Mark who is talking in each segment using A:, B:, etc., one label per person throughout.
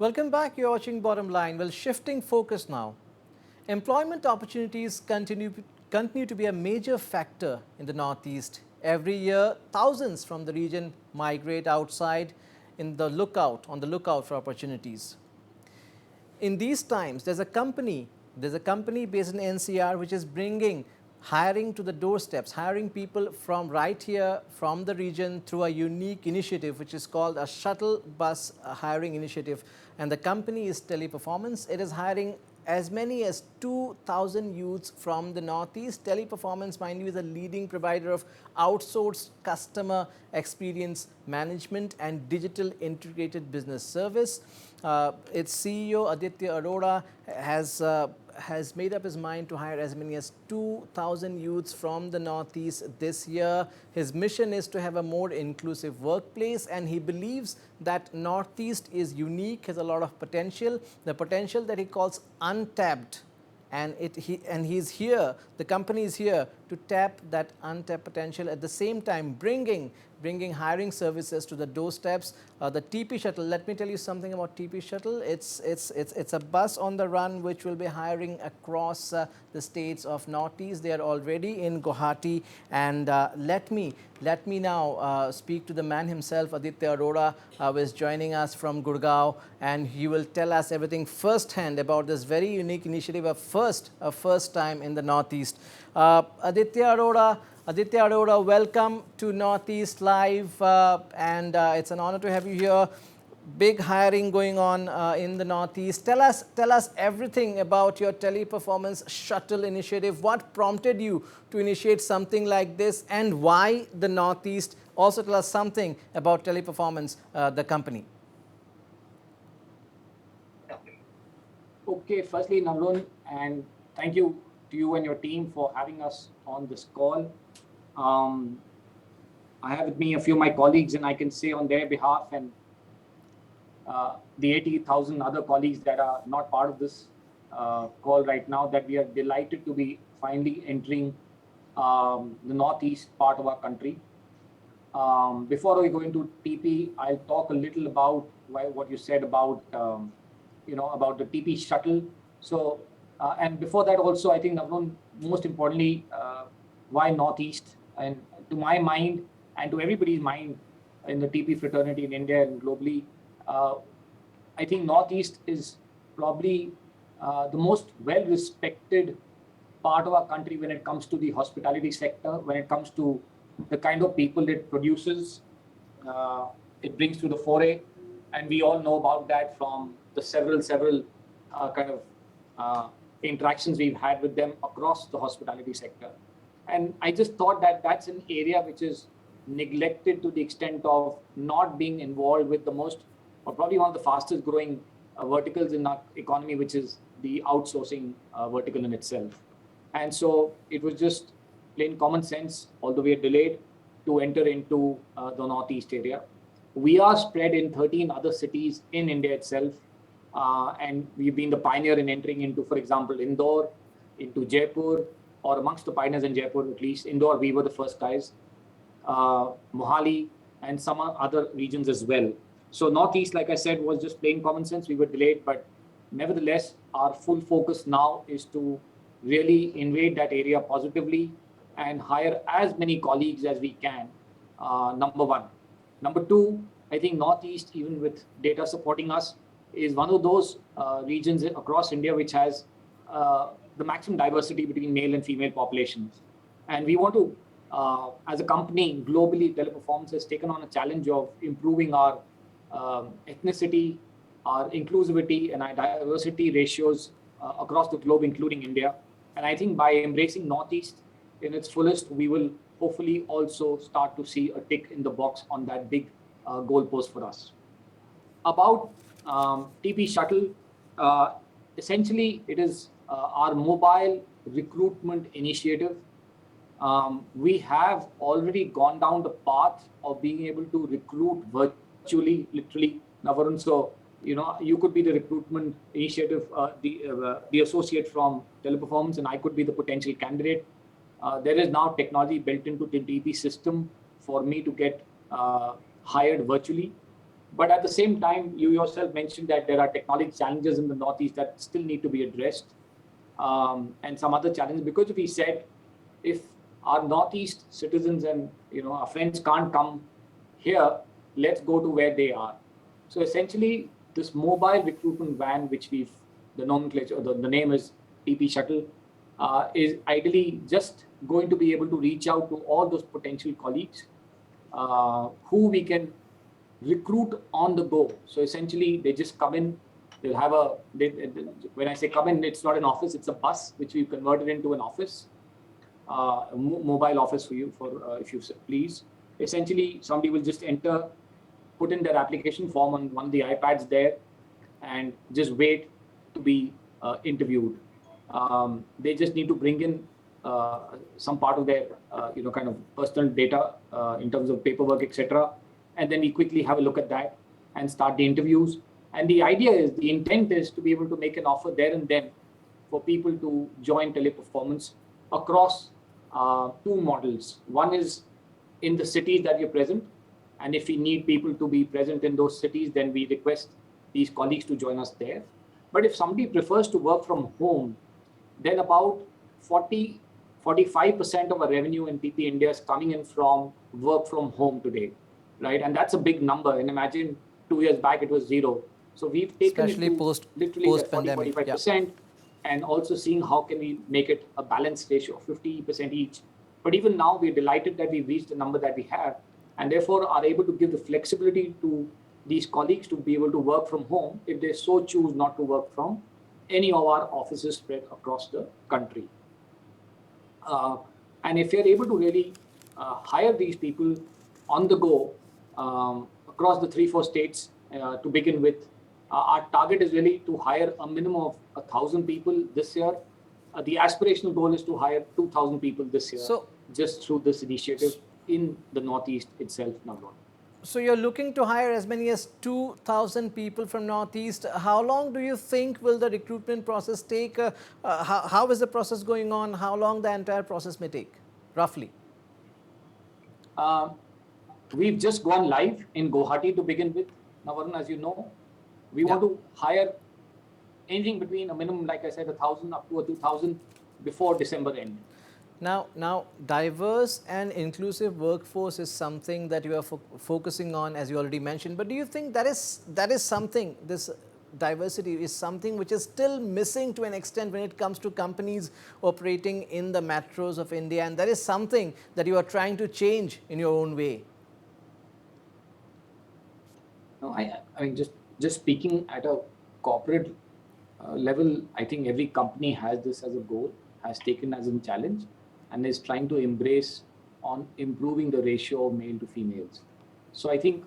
A: Welcome back. You're watching Bottom Line. Well, shifting focus now. Employment opportunities continue to be a major factor in the Northeast. Every year, thousands from the region migrate outside on the lookout for opportunities. In these times, there's a company based in NCR which is bringing hiring to the doorsteps, hiring people from right here from the region through a unique initiative which is called a shuttle bus hiring initiative, and the company is Teleperformance. It is hiring as many as 2,000 youths from the Northeast. Teleperformance, mind you, is a leading provider of outsourced customer experience management and digital integrated business service. Its CEO Aditya Arora has made up his mind to hire as many as 2,000 youths from the Northeast this year. His mission is to have a more inclusive workplace, and he believes that Northeast is unique, has a lot of potential, the potential that he calls untapped. And he's here, the company is here to tap that untapped potential, at the same time bringing hiring services to the doorsteps. The TP Shuttle, let me tell you something about TP Shuttle. It's a bus on the run which will be hiring across the states of Northeast. They are already in Guwahati, and let me now speak to the man himself, Aditya Arora, who is joining us from Gurgaon, and he will tell us everything firsthand about this very unique initiative, a first time in the Northeast. Aditya Arora, welcome to Northeast Live, and it's an honor to have you here. Big hiring going on in the Northeast. Tell us everything about your Teleperformance Shuttle initiative. What prompted you to initiate something like this, and why the Northeast? Also tell us something about Teleperformance, the company.
B: Okay, firstly, Navroon, and thank you to you and your team for having us on this call. I have with me a few of my colleagues, and I can say on their behalf and the 80,000 other colleagues that are not part of this call right now, that we are delighted to be finally entering the Northeast part of our country. Before we go into TP, I'll talk a little about what you said about about the TP Shuttle. So, and before that also, I think, Navroon, most importantly, why Northeast? And to my mind, and to everybody's mind in the TP fraternity in India and globally, I think Northeast is probably the most well-respected part of our country when it comes to the hospitality sector, when it comes to the kind of people it produces, it brings to the foray. And we all know about that from the several kind of interactions we've had with them across the hospitality sector. And I just thought that that's an area which is neglected to the extent of not being involved with the most, or probably one of the fastest growing verticals in our economy, which is the outsourcing vertical in itself. And so it was just plain common sense, although we are delayed, to enter into the Northeast area. We are spread in 13 other cities in India itself. And we've been the pioneer in entering into, for example, Indore, into Jaipur, or amongst the pioneers in Jaipur, at least. Indore, we were the first guys. Mohali, and some other regions as well. So Northeast, like I said, was just plain common sense. We were delayed, but nevertheless, our full focus now is to really invade that area positively and hire as many colleagues as we can, number one. Number two, I think Northeast, even with data supporting us, is one of those regions across India which has the maximum diversity between male and female populations. And we want to, as a company, globally, Teleperformance has taken on a challenge of improving our ethnicity, our inclusivity, and our diversity ratios across the globe, including India. And I think by embracing Northeast in its fullest, we will hopefully also start to see a tick in the box on that big goalpost for us. About TP Shuttle, essentially it is our mobile recruitment initiative. We have already gone down the path of being able to recruit virtually, literally, Navarun. So, you could be the recruitment initiative, the associate from Teleperformance, and I could be the potential candidate. There is now technology built into the TP system for me to get hired virtually. But at the same time, you yourself mentioned that there are technology challenges in the Northeast that still need to be addressed, and some other challenges. Because we said, if our Northeast citizens and our friends can't come here, let's go to where they are. So essentially, this mobile recruitment van, which the nomenclature, the name is TP Shuttle, is ideally just going to be able to reach out to all those potential colleagues who we can recruit on the go. So essentially, they just come in. They'll have when I say come in, it's not an office; it's a bus which we've converted into an office, a mobile office for you, if you please. Essentially, somebody will just enter, put in their application form on one of the iPads there, and just wait to be interviewed. They just need to bring in some part of their, kind of personal data in terms of paperwork, etc. And then we quickly have a look at that and start the interviews. And the intent is to be able to make an offer there and then for people to join Teleperformance across two models. One is in the cities that you're present. And if we need people to be present in those cities, then we request these colleagues to join us there. But if somebody prefers to work from home, then about 45% of our revenue in TP India is coming in from work from home today, right? And that's a big number. And imagine 2 years back, it was zero. So we've taken
A: Especially
B: it to literally that 40-45%,
A: yeah.
B: and also seeing how can we make it a balanced ratio of 50% each. But even now, we're delighted that we've reached the number that we have, and therefore are able to give the flexibility to these colleagues to be able to work from home if they so choose not to work from any of our offices spread across the country. And if you're able to really hire these people on the go across the 3-4 states to begin with, our target is really to hire a minimum of 1,000 people this year. The aspirational goal is to hire 2,000 people this year, just through this initiative in the Northeast itself, Navron.
A: So you're looking to hire as many as 2,000 people from Northeast. How long do you think will the recruitment process take? How is the process going on? How long the entire process may take, roughly?
B: We've just gone live in Guwahati to begin with. Navaran, as you know, we want to hire anything between a minimum, like I said, 1,000 up to 2,000 before December end.
A: Now, diverse and inclusive workforce is something that you are focusing on, as you already mentioned. But do you think that is something, this diversity is something which is still missing to an extent when it comes to companies operating in the metros of India, and that is something that you are trying to change in your own way?
B: No, I mean, just speaking at a corporate level, I think every company has this as a goal, has taken as a challenge, and is trying to embrace on improving the ratio of male to females. So I think,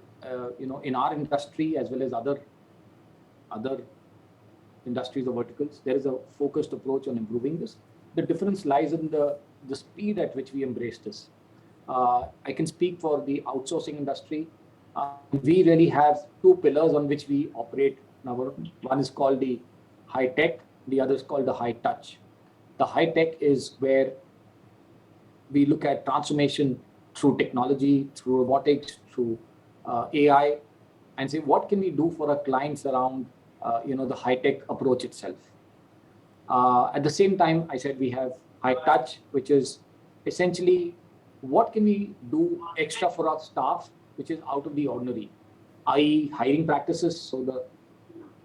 B: in our industry as well as other industries or verticals, there is a focused approach on improving this. The difference lies in the speed at which we embrace this. I can speak for the outsourcing industry. We really have two pillars on which we operate. One is called the high tech, the other is called the high touch. The high tech is where we look at transformation through technology, through robotics, through AI, and say what can we do for our clients around the high tech approach itself. At the same time, I said we have high touch, which is essentially what can we do extra for our staff, which is out of the ordinary, i.e. hiring practices. So the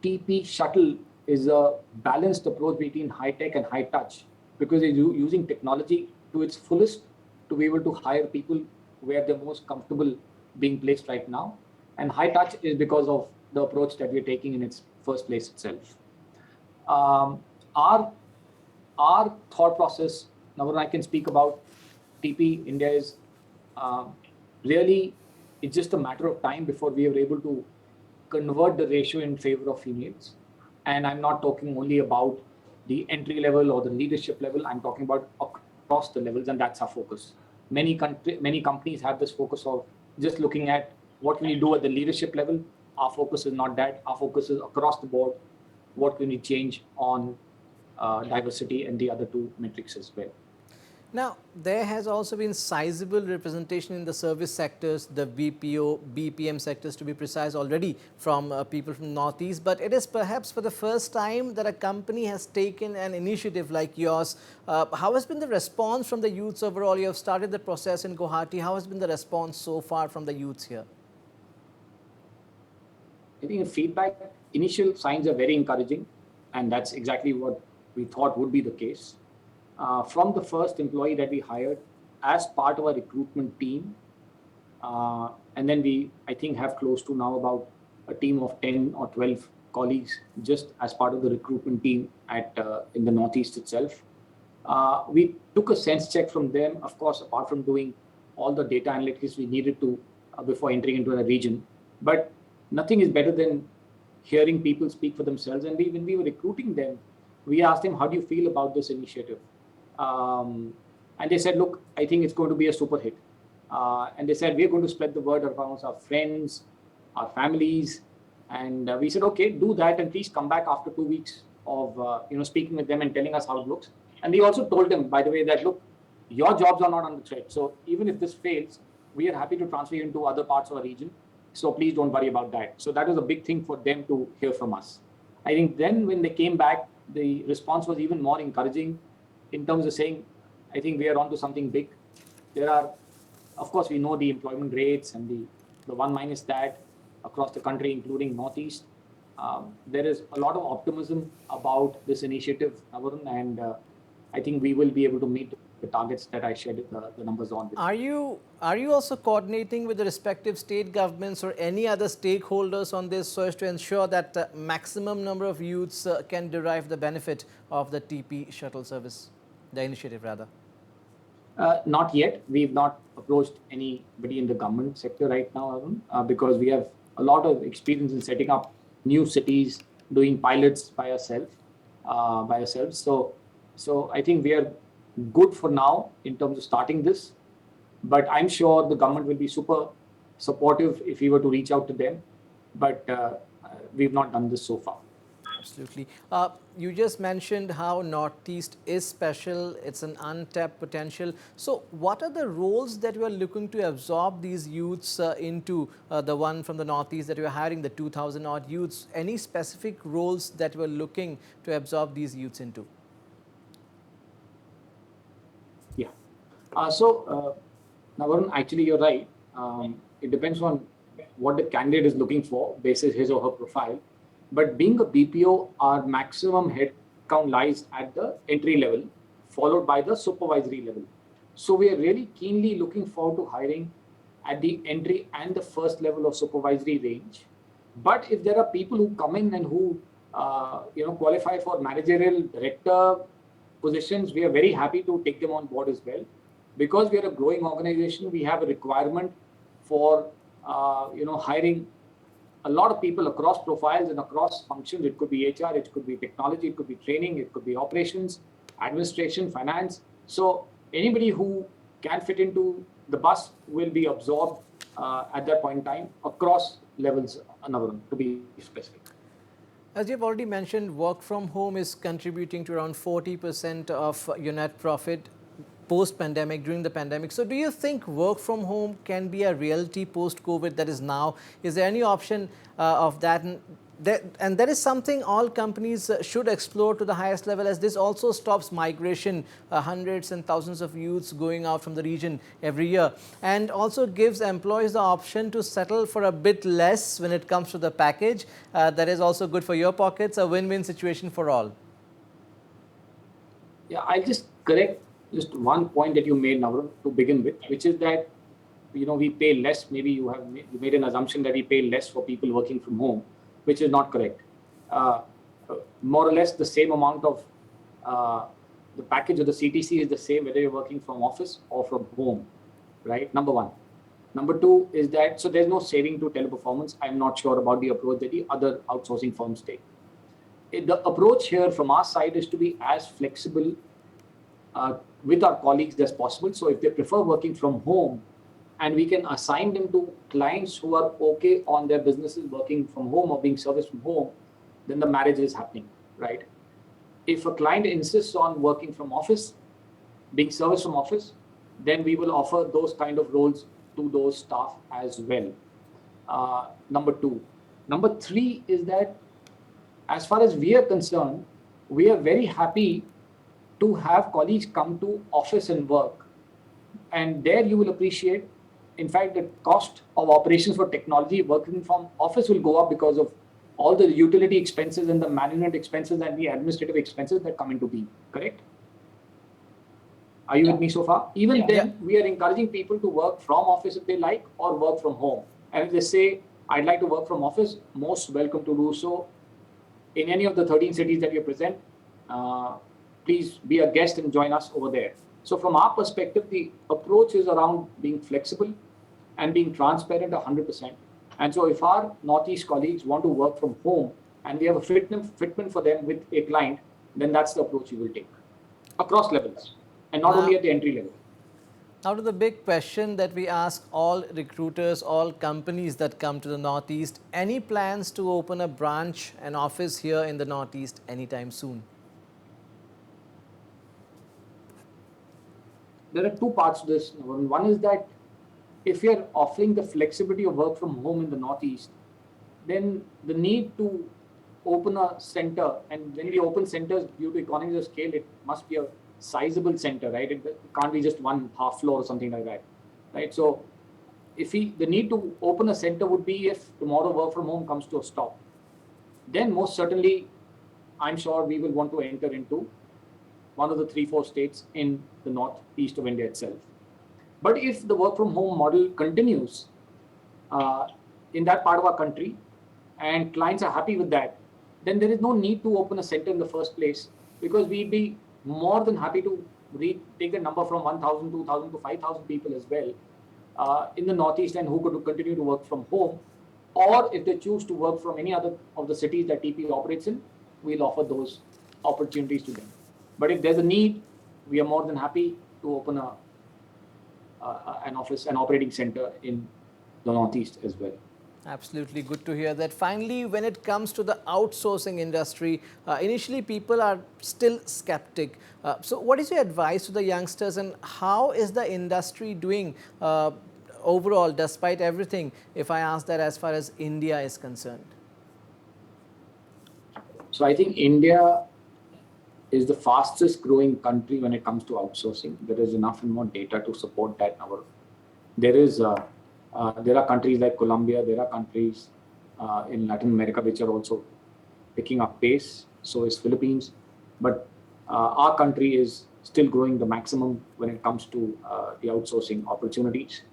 B: TP Shuttle is a balanced approach between high tech and high touch, because it's using technology to its fullest to be able to hire people where they're most comfortable being placed right now. And high touch is because of the approach that we're taking in its first place itself. Our thought process, now I can speak about TP India, is really, it's just a matter of time before we are able to convert the ratio in favor of females. And I'm not talking only about the entry level or the leadership level. I'm talking about across the levels, and that's our focus. Many companies have this focus of just looking at what can you do at the leadership level. Our focus is not that. Our focus is across the board. What can we change on diversity and the other two metrics as well.
A: Now, there has also been sizable representation in the service sectors, the BPO, BPM sectors to be precise already from people from Northeast. But it is perhaps for the first time that a company has taken an initiative like yours. How has been the response from the youths overall? You have started the process in Guwahati. How has been the response so far from the youths here?
B: I think the feedback, initial signs are very encouraging, and that's exactly what we thought would be the case. From the first employee that we hired as part of our recruitment team, and then we, I think, have close to now about a team of 10 or 12 colleagues just as part of the recruitment team at in the Northeast itself. We took a sense check from them, of course, apart from doing all the data analytics we needed to before entering into a region. But nothing is better than hearing people speak for themselves. And when we were recruiting them, we asked them, how do you feel about this initiative? And they said, look, I think it's going to be a super hit. And they said, we're going to spread the word around our friends, our families. And we said, okay, do that. And please come back after 2 weeks of speaking with them and telling us how it looks. And we also told them, by the way, that, look, your jobs are not under threat. So even if this fails, we are happy to transfer you into other parts of our region. So please don't worry about that. So that was a big thing for them to hear from us. I think then when they came back, the response was even more encouraging in terms of saying, I think we are onto something big. There are, of course, we know the employment rates and the one minus that across the country, including Northeast. There is a lot of optimism about this initiative, Navarun, and I think we will be able to meet the targets that I shared the numbers on.
A: Are you also coordinating with the respective state governments or any other stakeholders on this so as to ensure that maximum number of youths can derive the benefit of the TP shuttle service, the initiative rather?
B: Not yet. We've not approached anybody in the government sector right now, Arun, because we have a lot of experience in setting up new cities, doing pilots by ourselves. So I think we are good for now in terms of starting this. But I'm sure the government will be super supportive if we were to reach out to them. But we've not done this so far.
A: Absolutely. You just mentioned how Northeast is special. It's an untapped potential. So what are the roles that you are looking to absorb these youths into, the one from the Northeast that you are hiring, the 2,000 odd youths? Any specific roles that you are looking to absorb these youths into?
B: Yeah. Navarun, actually, you're right. It depends on what the candidate is looking for, basis his or her profile. But being a BPO, our maximum headcount lies at the entry level, followed by the supervisory level. So we are really keenly looking forward to hiring at the entry and the first level of supervisory range. But if there are people who come in and who qualify for managerial director positions, we are very happy to take them on board as well. Because we are a growing organization, we have a requirement for hiring a lot of people across profiles and across functions. It could be HR, it could be technology, it could be training, it could be operations, administration, finance. So anybody who can fit into the bus will be absorbed at that point in time across levels, to be specific.
A: As you've already mentioned, work from home is contributing to around 40% of your net profit post-pandemic, during the pandemic. So do you think work from home can be a reality post-COVID that is now? Is there any option of that? And that is something all companies should explore to the highest level, as this also stops migration, hundreds and thousands of youths going out from the region every year, and also gives employees the option to settle for a bit less when it comes to the package. That is also good for your pockets, a win-win situation for all.
B: Yeah, I'll just correct just one point that you made, Navran, to begin with, which is that we pay less. Maybe you made an assumption that we pay less for people working from home, which is not correct. More or less the same amount of the package of the CTC is the same whether you're working from office or from home, right? Number one. Number two is that, so there's no saving to Teleperformance. I'm not sure about the approach that the other outsourcing firms take. The approach here from our side is to be as flexible with our colleagues as possible. So if they prefer working from home, and we can assign them to clients who are okay on their businesses working from home or being serviced from home, then the marriage is happening, right? If a client insists on working from office, being serviced from office, then we will offer those kind of roles to those staff as well. Number two. Number three is that as far as we are concerned, we are very happy to have colleagues come to office and work. And there you will appreciate, in fact, the cost of operations for technology working from office will go up because of all the utility expenses and the management expenses and the administrative expenses that come into being, correct? Are you with me so far? Even then, we are encouraging people to work from office if they like or work from home. And if they say, I'd like to work from office, most welcome to do so. In any of the 13 cities that we present, please be a guest and join us over there. So from our perspective, the approach is around being flexible and being transparent 100%. And so if our Northeast colleagues want to work from home and we have a fitment for them with a client, then that's the approach we will take across levels and not only at the entry level.
A: Now to the big question that we ask all recruiters, all companies that come to the Northeast, any plans to open a branch, an office here in the Northeast anytime soon?
B: There are two parts to this. One is that if you're offering the flexibility of work from home in the Northeast, then the need to open a center, and when we open centers due to economies of scale, it must be a sizable center, right? It can't be just one half floor or something like that, right? So if the need to open a center would be if tomorrow work from home comes to a stop, then most certainly I'm sure we will want to enter into one of the 3-4 states in the northeast of India itself. But if the work from home model continues in that part of our country and clients are happy with that, then there is no need to open a center in the first place, because we'd be more than happy to take the number from 1,000, 2,000 to 5,000 people as well in the Northeast, and who could continue to work from home. Or if they choose to work from any other of the cities that TP operates in, we'll offer those opportunities to them. But if there's a need, we are more than happy to open an office, an operating center in the Northeast as well.
A: Absolutely, good to hear that. Finally, when it comes to the outsourcing industry, initially people are still skeptic. So what is your advice to the youngsters, and how is the industry doing overall despite everything, if I ask that, as far as India is concerned?
B: So I think India is the fastest growing country when it comes to outsourcing. There is enough and more data to support that number. There are countries like Colombia, there are countries in Latin America which are also picking up pace. So is Philippines. But our country is still growing the maximum when it comes to the outsourcing opportunities.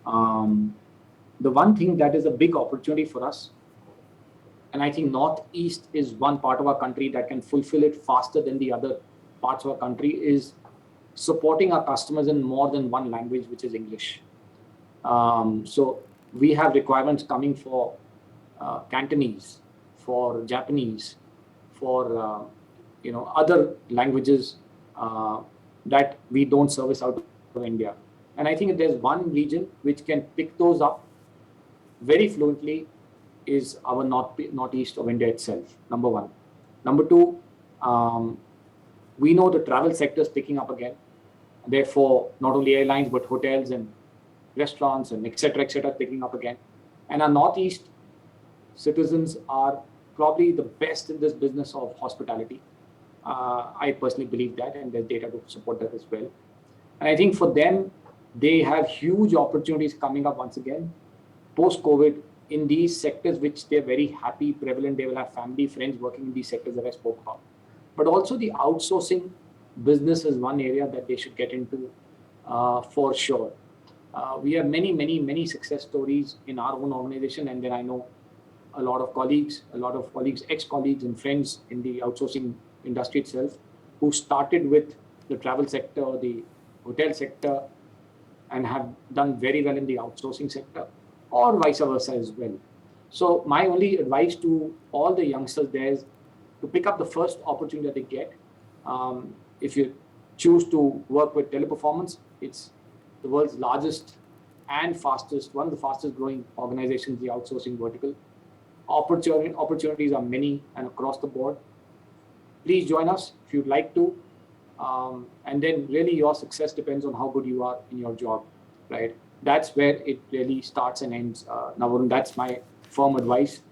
B: The one thing that is a big opportunity for us, and I think Northeast is one part of our country that can fulfill it faster than the other parts of our country, is supporting our customers in more than one language, which is English. So we have requirements coming for Cantonese, for Japanese, for other languages that we don't service out of India. And I think if there's one region which can pick those up very fluently, is our northeast of India itself, number one. Number two, we know the travel sector is picking up again. Therefore, not only airlines, but hotels and restaurants and et cetera, picking up again. And our Northeast citizens are probably the best in this business of hospitality. I personally believe that, and there's data to support that as well. And I think for them, they have huge opportunities coming up once again, post-COVID, in these sectors which they're very happy, prevalent. They will have family, friends working in these sectors that I spoke about. But also the outsourcing business is one area that they should get into for sure. We have many success stories in our own organization, and then I know a lot of colleagues, ex-colleagues and friends in the outsourcing industry itself, who started with the travel sector, the hotel sector, and have done very well in the outsourcing sector, or vice versa as well. So my only advice to all the youngsters there is to pick up the first opportunity that they get. If you choose to work with Teleperformance, it's the world's largest and one of the fastest growing organizations, the outsourcing vertical. Opportunities are many and across the board. Please join us if you'd like to. And then really your success depends on how good you are in your job, right? That's where it really starts and ends. Navarun, that's my firm advice.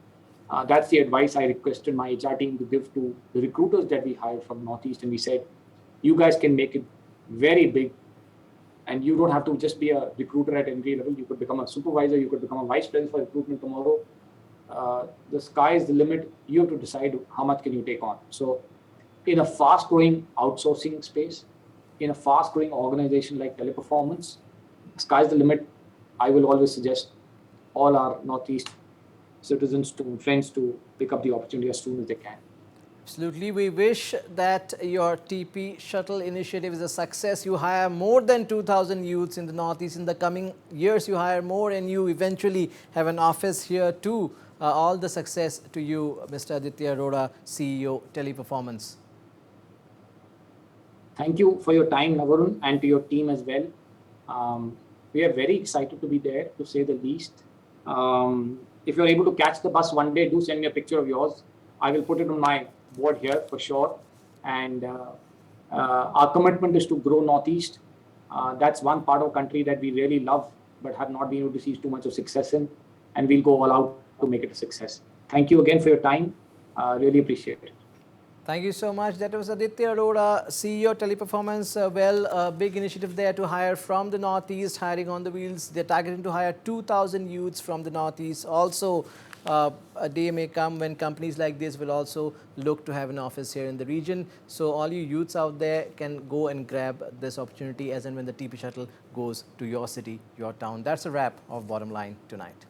B: That's the advice I requested my HR team to give to the recruiters that we hired from Northeast. And we said, you guys can make it very big. And you don't have to just be a recruiter at entry level. You could become a supervisor. You could become a vice president for recruitment tomorrow. The sky is the limit. You have to decide how much can you take on. So in a fast growing outsourcing space, in a fast growing organization like Teleperformance, sky's the limit. I will always suggest all our Northeast citizens to friends to pick up the opportunity as soon as they can.
A: Absolutely. We wish that your TP Shuttle initiative is a success. You hire more than 2,000 youths in the Northeast. In the coming years, you hire more and you eventually have an office here too. All the success to you, Mr. Aditya Arora, CEO, Teleperformance.
B: Thank you for your time, Navarun, and to your team as well. We are very excited to be there, to say the least. If you're able to catch the bus one day, do send me a picture of yours. I will put it on my board here for sure. And our commitment is to grow Northeast. That's one part of the country that we really love, but have not been able to see too much of success in. And we'll go all out to make it a success. Thank you again for your time. Really appreciate it.
A: Thank you so much. That was Aditya Arora, CEO Teleperformance. A big initiative there to hire from the Northeast, hiring on the wheels. They're targeting to hire 2,000 youths from the Northeast. Also, a day may come when companies like this will also look to have an office here in the region. So all you youths out there can go and grab this opportunity as and when the TP Shuttle goes to your city, your town. That's a wrap of Bottom Line tonight.